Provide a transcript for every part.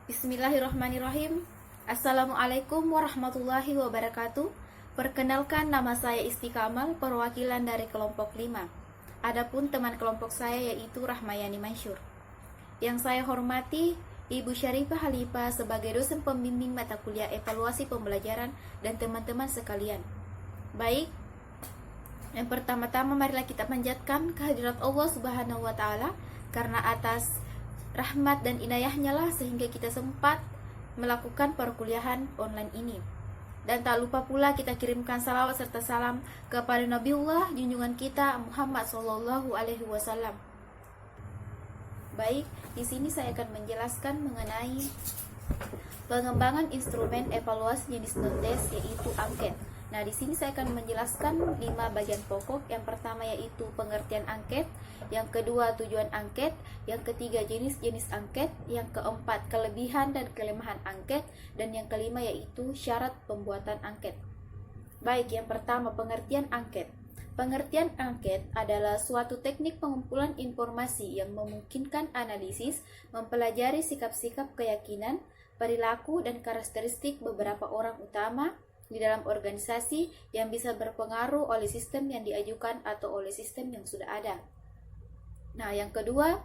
Bismillahirrahmanirrahim. Assalamualaikum warahmatullahi wabarakatuh. Perkenalkan, nama saya Istiqamal, perwakilan dari kelompok 5. Adapun teman kelompok saya yaitu Rahmayani Mansyur. Yang saya hormati Ibu Syarifah Halifah sebagai dosen pembimbing mata kuliah evaluasi pembelajaran dan teman-teman sekalian. Baik, yang pertama-tama marilah kita panjatkan kehadirat Allah Subhanahu wa taala, karena atas rahmat dan inayahnya lah sehingga kita sempat melakukan perkuliahan online ini. Dan tak lupa pula kita kirimkan salawat serta salam kepada Nabiullah junjungan kita Muhammad Sallallahu Alaihi Wasallam. Baik, di sini saya akan menjelaskan mengenai pengembangan instrumen evaluasi jenis non-test yaitu angket. Nah, di sini saya akan menjelaskan 5 bagian pokok. Yang pertama yaitu pengertian angket, yang kedua tujuan angket, yang ketiga jenis-jenis angket, yang keempat kelebihan dan kelemahan angket, dan yang kelima yaitu syarat pembuatan angket. Baik, yang pertama pengertian angket. Pengertian angket adalah suatu teknik pengumpulan informasi yang memungkinkan analisis, mempelajari sikap-sikap, keyakinan, perilaku, dan karakteristik beberapa orang utama di dalam organisasi yang bisa berpengaruh oleh sistem yang diajukan atau oleh sistem yang sudah ada. Nah, yang kedua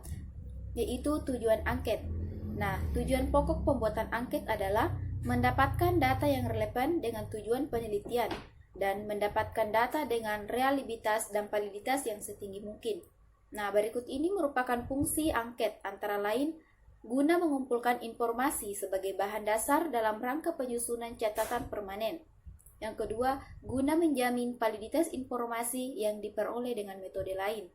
yaitu tujuan angket. Nah, tujuan pokok pembuatan angket adalah mendapatkan data yang relevan dengan tujuan penelitian dan mendapatkan data dengan reliabilitas dan validitas yang setinggi mungkin. Nah, berikut ini merupakan fungsi angket, antara lain guna mengumpulkan informasi sebagai bahan dasar dalam rangka penyusunan catatan permanen. Yang kedua, guna menjamin validitas informasi yang diperoleh dengan metode lain.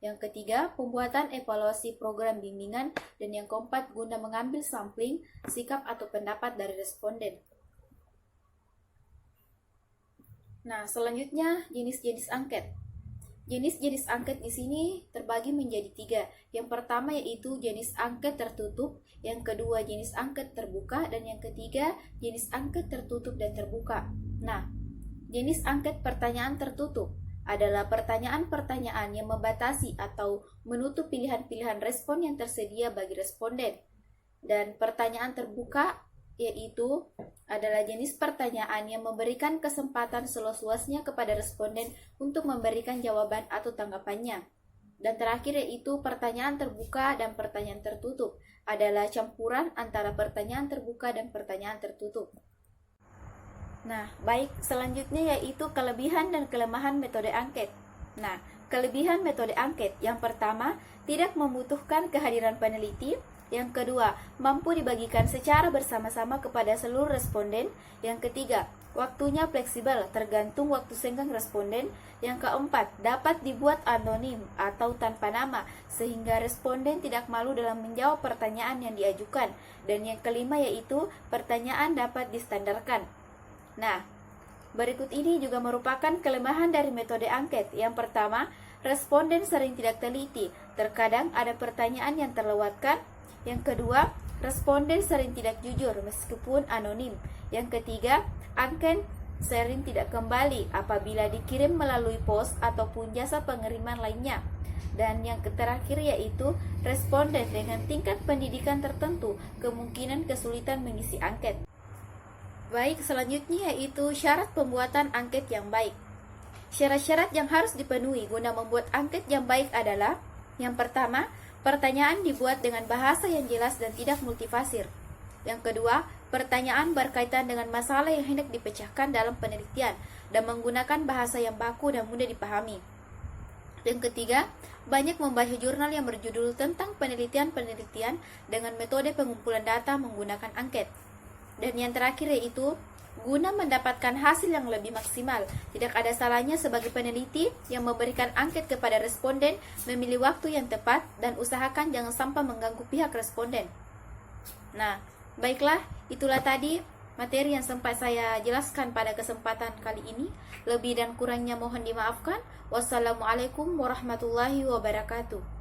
Yang ketiga, pembuatan evaluasi program bimbingan. Dan yang keempat, guna mengambil sampling, sikap atau pendapat dari responden. Nah, selanjutnya jenis-jenis angket. Jenis-jenis angket di sini terbagi menjadi 3. Yang pertama yaitu jenis angket tertutup, yang kedua jenis angket terbuka, dan yang ketiga jenis angket tertutup dan terbuka. Nah, jenis angket pertanyaan tertutup adalah pertanyaan-pertanyaan yang membatasi atau menutup pilihan-pilihan respon yang tersedia bagi responden. Dan pertanyaan terbuka yaitu adalah jenis pertanyaan yang memberikan kesempatan seluas-luasnya kepada responden untuk memberikan jawaban atau tanggapannya. Dan terakhir yaitu pertanyaan terbuka dan pertanyaan tertutup adalah campuran antara pertanyaan terbuka dan pertanyaan tertutup. Nah, baik, selanjutnya yaitu kelebihan dan kelemahan metode angket. Nah, kelebihan metode angket yang pertama, tidak membutuhkan kehadiran peneliti. Yang kedua, mampu dibagikan secara bersama-sama kepada seluruh responden. Yang ketiga, waktunya fleksibel tergantung waktu senggang responden. Yang keempat, dapat dibuat anonim atau tanpa nama sehingga responden tidak malu dalam menjawab pertanyaan yang diajukan. Dan yang kelima yaitu pertanyaan dapat distandarkan. Nah, berikut ini juga merupakan kelemahan dari metode angket. Yang pertama, responden sering tidak teliti. Terkadang ada pertanyaan yang terlewatkan. Yang kedua, responden sering tidak jujur meskipun anonim. Yang ketiga, angket sering tidak kembali apabila dikirim melalui pos ataupun jasa pengiriman lainnya. Dan yang terakhir yaitu responden dengan tingkat pendidikan tertentu kemungkinan kesulitan mengisi angket. Baik, selanjutnya yaitu syarat pembuatan angket yang baik. Syarat-syarat yang harus dipenuhi guna membuat angket yang baik adalah: yang pertama, pertanyaan dibuat dengan bahasa yang jelas dan tidak multifasir. Yang kedua, pertanyaan berkaitan dengan masalah yang hendak dipecahkan dalam penelitian dan menggunakan bahasa yang baku dan mudah dipahami. Yang ketiga, banyak membaca jurnal yang berjudul tentang penelitian-penelitian dengan metode pengumpulan data menggunakan angket. Dan yang terakhir yaitu guna mendapatkan hasil yang lebih maksimal. Tidak ada salahnya sebagai peneliti yang memberikan angket kepada responden memilih waktu yang tepat dan usahakan jangan sampai mengganggu pihak responden. Nah, baiklah, itulah tadi materi yang sempat saya jelaskan pada kesempatan kali ini. Lebih dan kurangnya mohon dimaafkan. Wassalamualaikum warahmatullahi wabarakatuh.